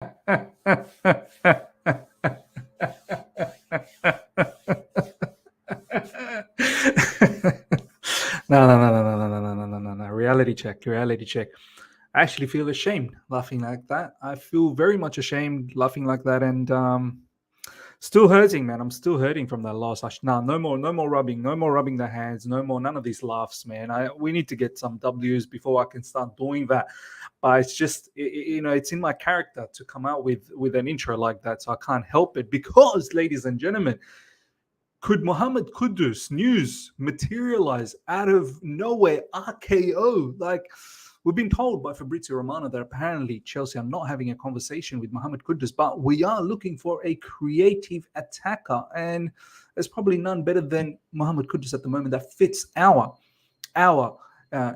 No. Reality check, reality check. I actually feel ashamed laughing like that. I feel very much ashamed laughing like that, and still hurting, man. I'm still hurting from that loss. No more rubbing, no more rubbing the hands, no more, none of these laughs, man. We need to get some W's before I can start doing that. But it's just, it's in my character to come out with an intro like that, so I can't help it. Because, ladies and gentlemen, could Mohammad Kudus news materialize out of nowhere? RKO. Like, we've been told by Fabrizio Romano that apparently Chelsea are not having a conversation with Mohammad Kudus, but we are looking for a creative attacker. And there's probably none better than Mohammad Kudus at the moment that fits our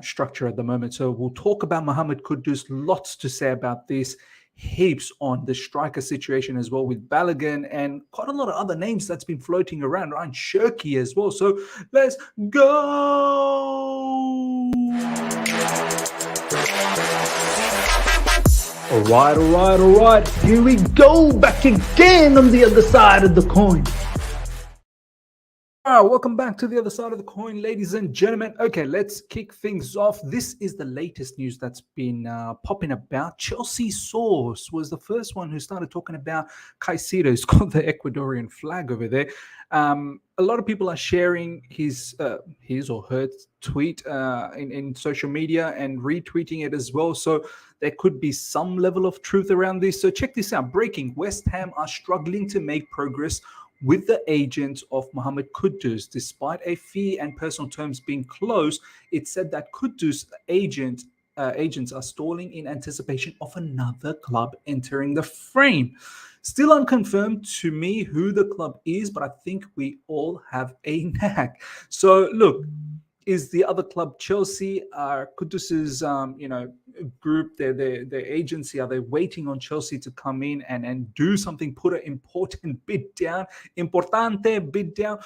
structure at the moment. So we'll talk about Mohammad Kudus. Lots to say about this. Heaps on the striker situation as well with Balogun and quite a lot of other names that's been floating around. Rayan Cherki as well. So let's go. All right. Here we go. Back again on the other side of the coin. All right, welcome back to the other side of the coin, ladies and gentlemen. Okay, let's kick things off. This is the latest news that's been popping about. Chelsea Source was the first one who started talking about Caicedo. He's got the Ecuadorian flag over there. A lot of people are sharing his or her tweet in social media and retweeting it as well. So there could be some level of truth around this. So check this out. Breaking: West Ham are struggling to make progress with the agent of Mohammad Kudus. Despite a fee and personal terms being closed, it said that Kudus agents are stalling in anticipation of another club entering the frame. Still unconfirmed to me who the club is, but I think we all have a knack. So look, is the other club Chelsea? Kudus's group, their agency, are they waiting on Chelsea to come in and do something, put an important bid down? Importante bid down.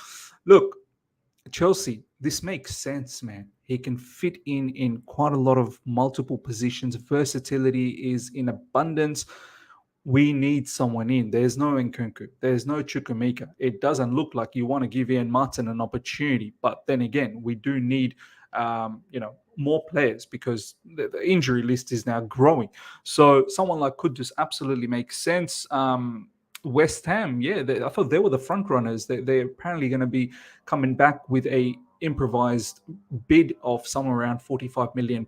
Look, Chelsea, this makes sense, man. He can fit in quite a lot of multiple positions. Versatility is in abundance. We need someone in. There's no Nkunku. There's no Chukwuemeka. It doesn't look like you want to give Ian Martin an opportunity. But then again, we do need, more players because the injury list is now growing. So someone like Kudus absolutely makes sense. West Ham, I thought they were the front runners. They're apparently going to be coming back with a improvised bid of somewhere around £45 million.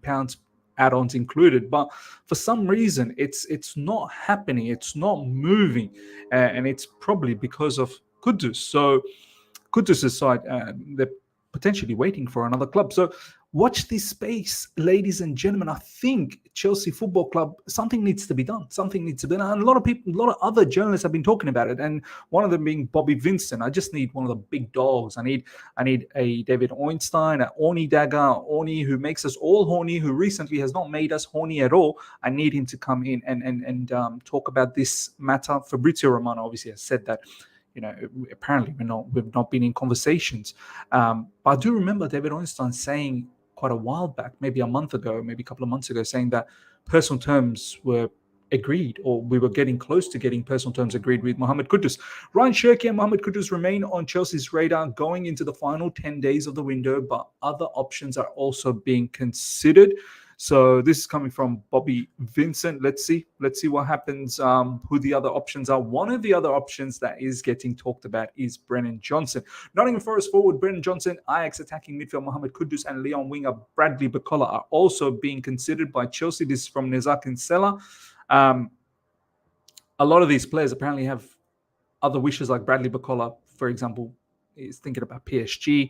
Add-ons included, but for some reason it's not happening, it's not moving, and it's probably because of Kudus. So Kudus' side, they're potentially waiting for another club. So watch this space, ladies and gentlemen. I think Chelsea Football Club, something needs to be done. Something needs to be done. And a lot of other journalists have been talking about it. And one of them being Bobby Vincent. I just need one of the big dogs. I need a David Ornstein, a Orny Dagger, Orny who makes us all horny, who recently has not made us horny at all. I need him to come in and talk about this matter. Fabrizio Romano obviously has said that, apparently we've not been in conversations. But I do remember David Ornstein saying quite a while back, maybe a month ago, maybe a couple of months ago, saying that personal terms were agreed, or we were getting close to getting personal terms agreed with Mohammad Kudus. Rayan Cherki and Mohammad Kudus remain on Chelsea's radar going into the final 10 days of the window, but other options are also being considered. So this is coming from Bobby Vincent. Let's see what happens, who the other options are. One of the other options that is getting talked about is Brennan Johnson. Nottingham Forest forward Brennan Johnson, Ajax attacking midfield Mohammad Kudus, and Lyon winger Bradley Bacola are also being considered by Chelsea. This is from Nezak and Sela. A lot of these players apparently have other wishes, like Bradley Bacola, for example, is thinking about PSG.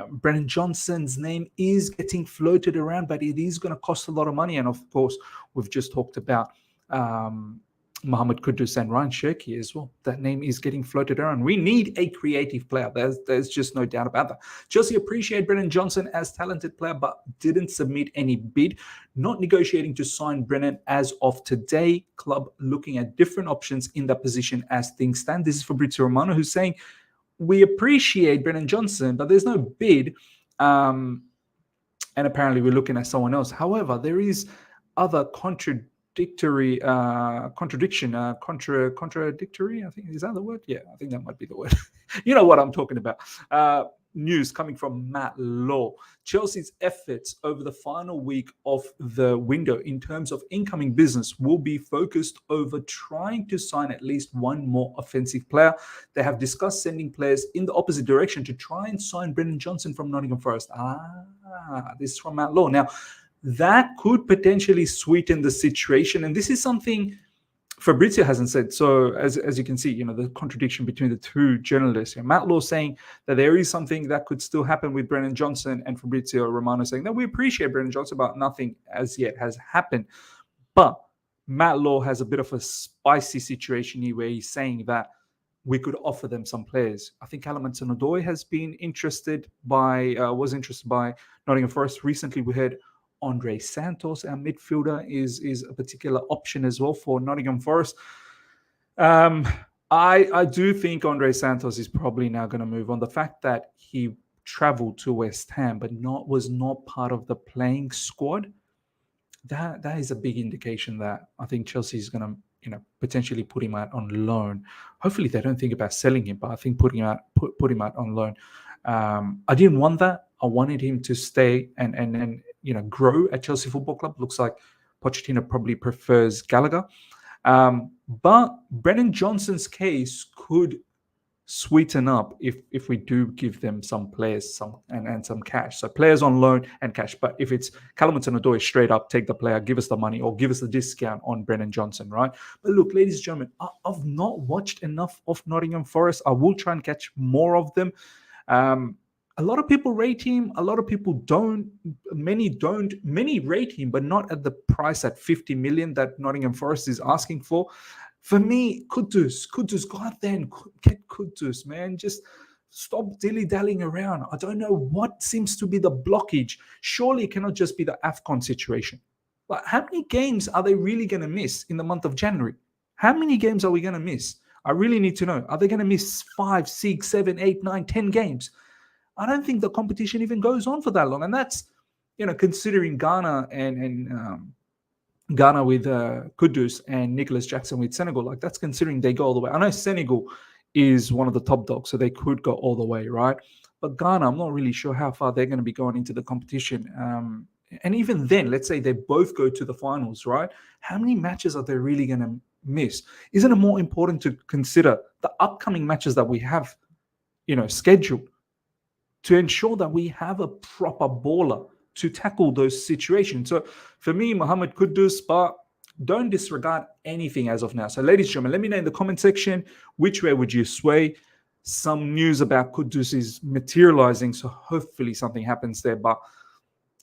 Brennan Johnson's name is getting floated around, but it is going to cost a lot of money. And of course, we've just talked about Mohammad Kudus and Rayan Cherki as well. That name is getting floated around. We need a creative player. There's just no doubt about that. Chelsea appreciate Brennan Johnson as talented player, but didn't submit any bid. Not negotiating to sign Brennan as of today. Club looking at different options in that position as things stand. This is Fabrizio Romano, who's saying, we appreciate Brennan Johnson, but there's no bid. And apparently we're looking at someone else. However, there is other contradictory. I think, is that the word? Yeah, I think that might be the word. You know what I'm talking about. News coming from Matt Law. Chelsea's efforts over the final week of the window in terms of incoming business will be focused over trying to sign at least one more offensive player. They have discussed sending players in the opposite direction to try and sign Brennan Johnson from Nottingham Forest. This is from Matt Law. Now, that could potentially sweeten the situation. And this is something Fabrizio hasn't said. So as you can see, the contradiction between the two journalists. Matt Law saying that there is something that could still happen with Brennan Johnson, and Fabrizio Romano saying that we appreciate Brennan Johnson, but nothing as yet has happened. But Matt Law has a bit of a spicy situation here where he's saying that we could offer them some players. I think Callum Hudson-Odoi has been was interested by Nottingham Forest. Recently, we heard Andre Santos, our midfielder, is a particular option as well for Nottingham Forest. I do think Andre Santos is probably now going to move on. The fact that he traveled to West Ham but was not part of the playing squad, that is a big indication that I think Chelsea is going to potentially put him out on loan. Hopefully they don't think about selling him, but I think put him out on loan. I didn't want that. I wanted him to stay and grow at Chelsea Football Club. Looks like Pochettino probably prefers Gallagher. But Brennan Johnson's case could sweeten up if we do give them some players and some cash. So players on loan and cash. But if it's Callum Hudson-Odoi, straight up, take the player, give us the money, or give us the discount on Brennan Johnson, right? But look, ladies and gentlemen, I've not watched enough of Nottingham Forest. I will try and catch more of them. A lot of people rate him. A lot of people don't. Many don't. Many rate him, but not at the price at 50 million that Nottingham Forest is asking for. For me, Kudus, go out there and get Kudus, man. Just stop dilly-dallying around. I don't know what seems to be the blockage. Surely it cannot just be the AFCON situation. But how many games are they really going to miss in the month of January? How many games are we going to miss? I really need to know. Are they going to miss 5, 6, 7, 8, 9, 10 games? I don't think the competition even goes on for that long. And that's, considering Ghana and Ghana with Kudus and Nicholas Jackson with Senegal, like that's considering they go all the way. I know Senegal is one of the top dogs, so they could go all the way, right? But Ghana, I'm not really sure how far they're going to be going into the competition. And even then, let's say they both go to the finals, right? How many matches are they really going to miss? Isn't it more important to consider the upcoming matches that we have, scheduled, to ensure that we have a proper baller to tackle those situations? So for me, Mohammad Kudus, but don't disregard anything as of now. So ladies and gentlemen, let me know in the comment section, which way would you sway? Some news about Kudus is materializing, so hopefully something happens there, but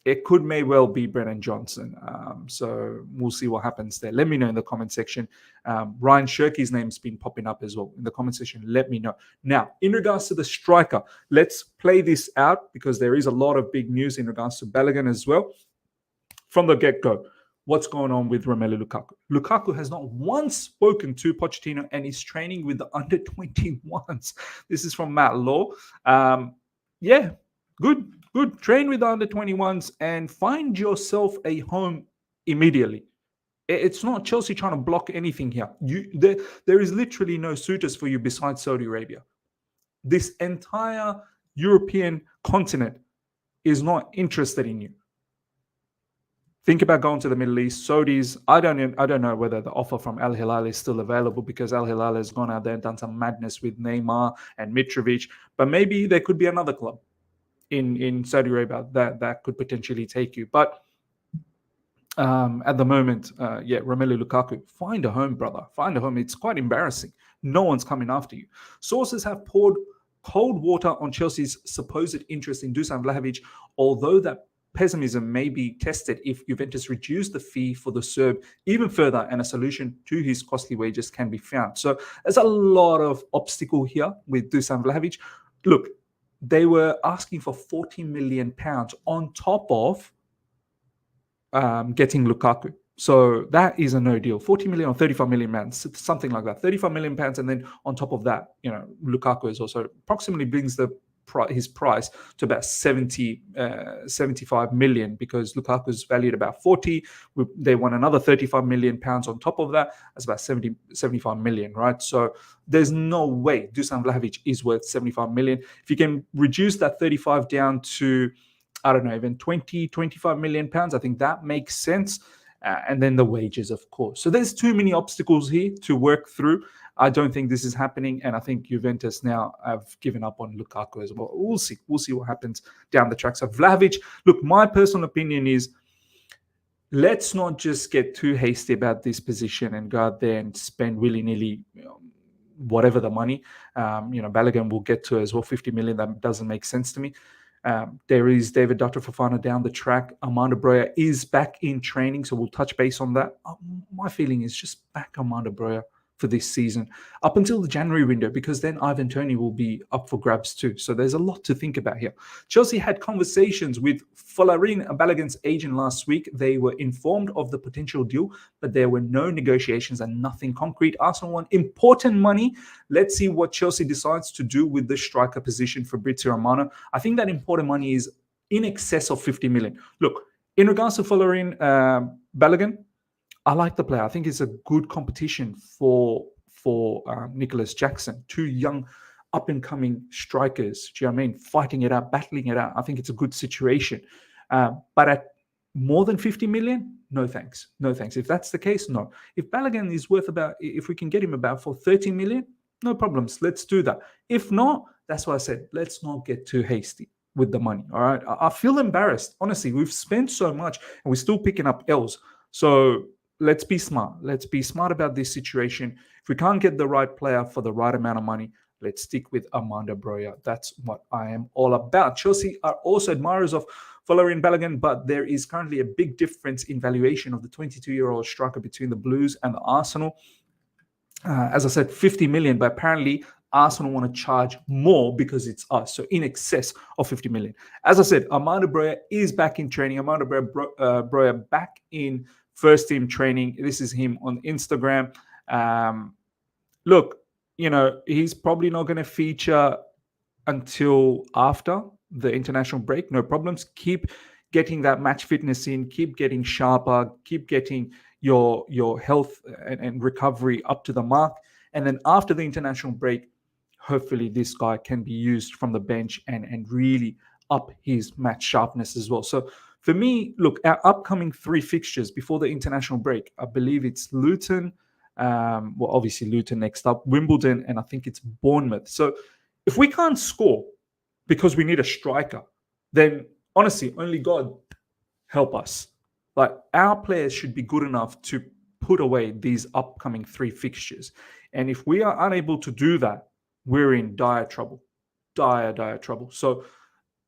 it may well be Brennan Johnson. So we'll see what happens there. Let me know in the comment section. Rayan Cherki's name's been popping up as well in the comment section. Let me know. Now, in regards to the striker, let's play this out because there is a lot of big news in regards to Balogun as well. From the get-go, what's going on with Romelu Lukaku? Lukaku has not once spoken to Pochettino and is training with the under-21s. This is from Matt Law. Yeah, good. Train with the under-21s and find yourself a home immediately. It's not Chelsea trying to block anything here. There is literally no suitors for you besides Saudi Arabia. This entire European continent is not interested in you. Think about going to the Middle East. Saudis, I don't know whether the offer from Al Hilal is still available because Al Hilal has gone out there and done some madness with Neymar and Mitrovic. But maybe there could be another club in Saudi Arabia that could potentially take you. But at the moment, Romelu Lukaku, find a home, brother. Find a home. It's quite embarrassing. No one's coming after you. Sources have poured cold water on Chelsea's supposed interest in Dusan Vlahovic, although that pessimism may be tested if Juventus reduce the fee for the Serb even further and a solution to his costly wages can be found. So there's a lot of obstacle here with Dusan Vlahovic. Look, they were asking for £40 million on top of getting Lukaku. So that is a no deal. 40 million or 35 million pounds, something like that. 35 million pounds, and then on top of that, Lukaku is also approximately brings the his price to about 75 million, because Lukaku's valued about 40. They want another 35 million pounds on top of that. That's about 75 million, right? So there's no way Dusan Vlahovic is worth 75 million. If you can reduce that 35 down to, I don't know, even 20, 25 million pounds, I think that makes sense. And then the wages, of course. So there's too many obstacles here to work through. I don't think this is happening, and I think Juventus now have given up on Lukaku as well. We'll see. We'll see what happens down the track. So Vlahovic, look, my personal opinion is, let's not just get too hasty about this position and go out there and spend willy-nilly, whatever the money. Balogun will get to as well, 50 million. That doesn't make sense to me. There is David Dr. Fofana down the track. Armando Broja is back in training, so we'll touch base on that. My feeling is just back Armando Broja for this season up until the January window, because then Ivan Toney will be up for grabs too. So there's a lot to think about here. Chelsea had conversations with Folarin Balogun's agent last week. They were informed of the potential deal, but there were no negotiations and nothing concrete. Arsenal want important money. Let's see what Chelsea decides to do with the striker position for Fabrizio Romano. I think that important money is in excess of 50 million. Look, in regards to Folarin Balogun, I like the player. I think it's a good competition for Nicholas Jackson. Two young, up-and-coming strikers, do you know what I mean? Fighting it out, battling it out. I think it's a good situation. But at more than 50 million, no thanks. No thanks. If that's the case, no. If Balogun is worth if we can get him about for 30 million, no problems. Let's do that. If not, that's why I said, let's not get too hasty with the money, all right? I feel embarrassed. Honestly, we've spent so much and we're still picking up L's. So let's be smart. Let's be smart about this situation. If we can't get the right player for the right amount of money, let's stick with Armando Broja. That's what I am all about. Chelsea are also admirers of Folarin Balogun, but there is currently a big difference in valuation of the 22-year-old striker between the Blues and the Arsenal. As I said, 50 million, but apparently Arsenal want to charge more because it's us, so in excess of 50 million. As I said, Armando Broja is back in training. Armando Broja back in first team training. This is him on Instagram. Look, he's probably not going to feature until after the international break. No problems. Keep getting that match fitness in. Keep getting sharper. Keep getting your health and recovery up to the mark. And then after the international break, hopefully this guy can be used from the bench and really up his match sharpness as well. So for me, look, our upcoming 3 fixtures before the international break, I believe it's Luton, obviously Luton next up, Wimbledon, and I think it's Bournemouth. So if we can't score because we need a striker, then honestly, only God help us. Like, our players should be good enough to put away these upcoming 3 fixtures. And if we are unable to do that, we're in dire trouble. Dire trouble. So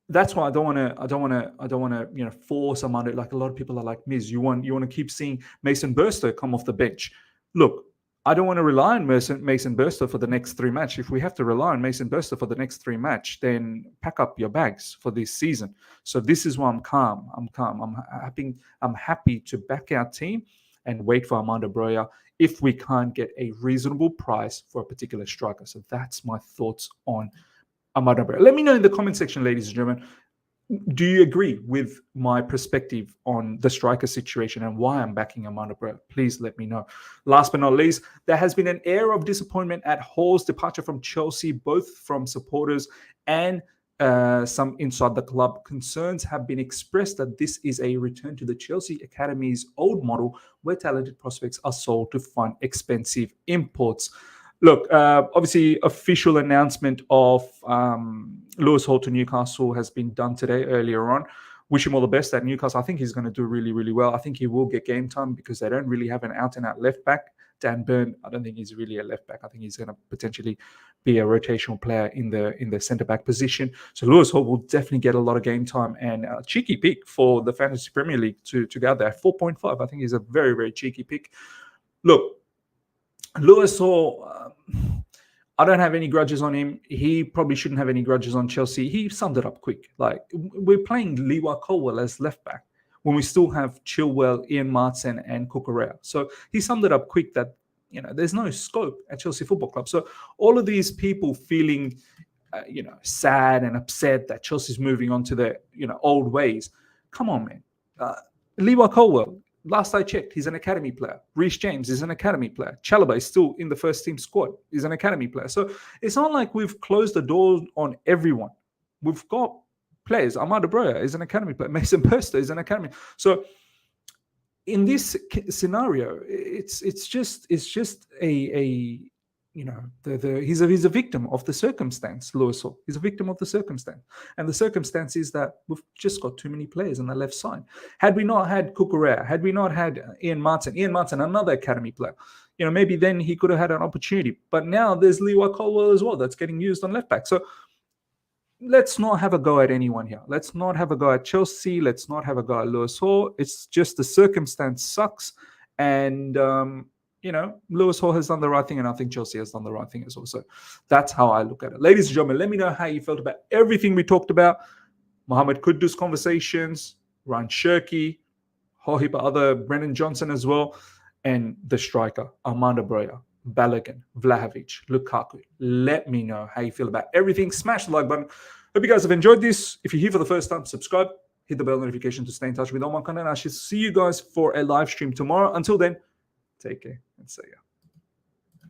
that's why I don't want to force Armando. Like, a lot of people are like, Miz, you want to keep seeing Mason Burstow come off the bench. Look, I don't want to rely on Mason Burstow for the next 3 matches. If we have to rely on Mason Burstow for the next 3 matches, then pack up your bags for this season. So this is why I'm calm. I'm happy to back our team and wait for Armando Broja if we can't get a reasonable price for a particular striker. So that's my thoughts on Armando Broja. Let me know in the comment section, ladies and gentlemen, do you agree with my perspective on the striker situation and why I'm backing Armando Broja? Please let me know. Last but not least, there has been an air of disappointment at Hall's departure from Chelsea, both from supporters and some inside the club. Concerns have been expressed that this is a return to the Chelsea Academy's old model, where talented prospects are sold to fund expensive imports. Look, obviously, official announcement of Lewis Hall to Newcastle has been done today, earlier on. Wish him all the best at Newcastle. I think he's going to do really, really well. I think he will get game time because they don't really have an out-and-out left back. Dan Burn, I don't think he's really a left back. I think he's going to potentially be a rotational player in the centre-back position. So Lewis Hall will definitely get a lot of game time, and a cheeky pick for the Fantasy Premier League to go there. 4.5, I think he's a very, very cheeky pick. Look, Lewis Hall, I don't have any grudges on him. He probably shouldn't have any grudges on Chelsea. He summed it up quick. Like, we're playing Lewa Colwell as left back when we still have Chilwell, Ian Martin, and Cucurella. So he summed it up quick that, there's no scope at Chelsea Football Club. So all of these people feeling sad and upset that Chelsea's moving on to their, old ways. Come on, man. Levi Colwill, last I checked, he's an academy player. Reece James is an academy player. Chalobah is still in the first team squad. He's an academy player. So it's not like we've closed the door on everyone. We've got players. Armando Broja is an academy player. Mason Perster is an academy. So in this scenario, it's just a he's a victim of the circumstance, Lewis Hall. He's a victim of the circumstance. And the circumstance is that we've just got too many players on the left side. Had we not had Cucurella, had we not had Ian Martin, another academy player, maybe then he could have had an opportunity. But now there's Levi Colwill as well that's getting used on left back. So let's not have a go at anyone here. Let's not have a go at Chelsea. Let's not have a go at Lewis Hall. It's just the circumstance sucks. And, Lewis Hall has done the right thing, and I think Chelsea has done the right thing as well. So that's how I look at it. Ladies and gentlemen, let me know how you felt about everything we talked about. Mohammad Kudus conversations, Rayan Cherki, a whole heap of other, Brennan Johnson as well, and the striker, Armando Broja, Balogun, Vlahovic, Lukaku. Let me know how you feel about everything. Smash the like button. Hope you guys have enjoyed this. If you're here for the first time, subscribe, hit the bell notification to stay in touch with all my content. I should see you guys for a live stream tomorrow. Until then, take care and see ya.